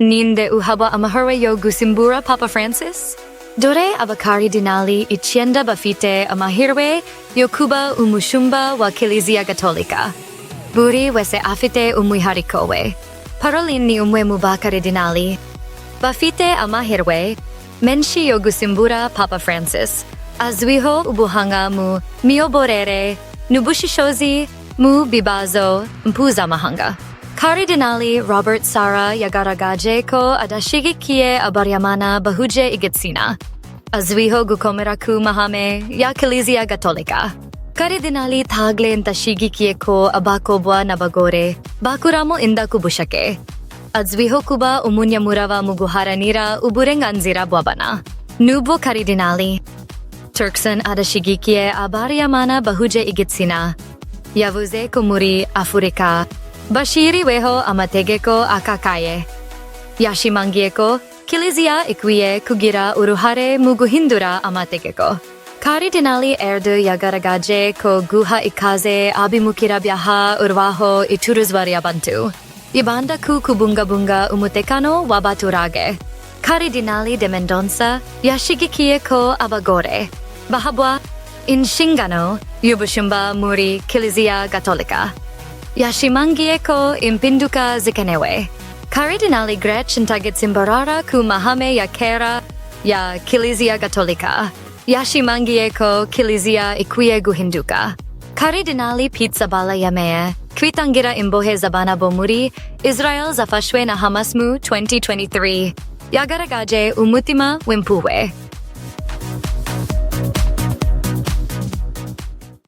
Ninde uhabwa amahirwe yo gusimbura Papa Francis? Dore Ba-Karidinali ityenda bafite amahirwe yo kuba umushumba wa Kiliziya Gatolika. Buri wese afite umwihariko we. Parolin ni umwe mu Ba-Karidinali. Bafite amahirwe menshi yo gusimbura Papa Francis. Azwiho ubuhanga mu miyoborere n'ubushishozi mu bibazo mpuzamahanga. Karidinali Robert Sarah yagaragaje ko adashyigikiye abaryamana bahuje igitsina. Azwiho gukomera ku mahame ya Kiliziya Gatolika. Karidinali Tagle ntashyigikiye ko abakobwa n'abagore bakuramo inda ku bushake. Azwiho kuba umunyamuraba mu guharanira uburenganzira bw'abana. Nubwo Karidinali Turkson adashyigikiye abaryamana bahuje igitsina. Yavuze ko muri Afurika bashyiriweho amategeko akakaye. Yashimangiye ko Kiliziya ikwiye kugira uruhare mu guhindura amategeko. Karidinali Erdő yagaragaje ko guha ikaze abimukira byaha urwaho icuruzwa ry'abantu. Ibanda ku kubungabunga umutekano w'abaturage. Karidinali de Mendonça yashyigikiye ko abagore bahabwa inshingano y'ubushumba muri Kiliziya Gatolika. Yashimangiye ko impinduka zikenewe. Karidinali Grech ntagitsimbarara ku mahame ya kera ya Kiliziya Gatolika. Yashimangiye ko Kiliziya ikwiye guhinduka. Karidinali Pizzaballa yemeye kwitangira imbohe z'abana bo muri Israel zafashwe na Hamas mu 2023. Yagaragaje umutima w'impuhwe.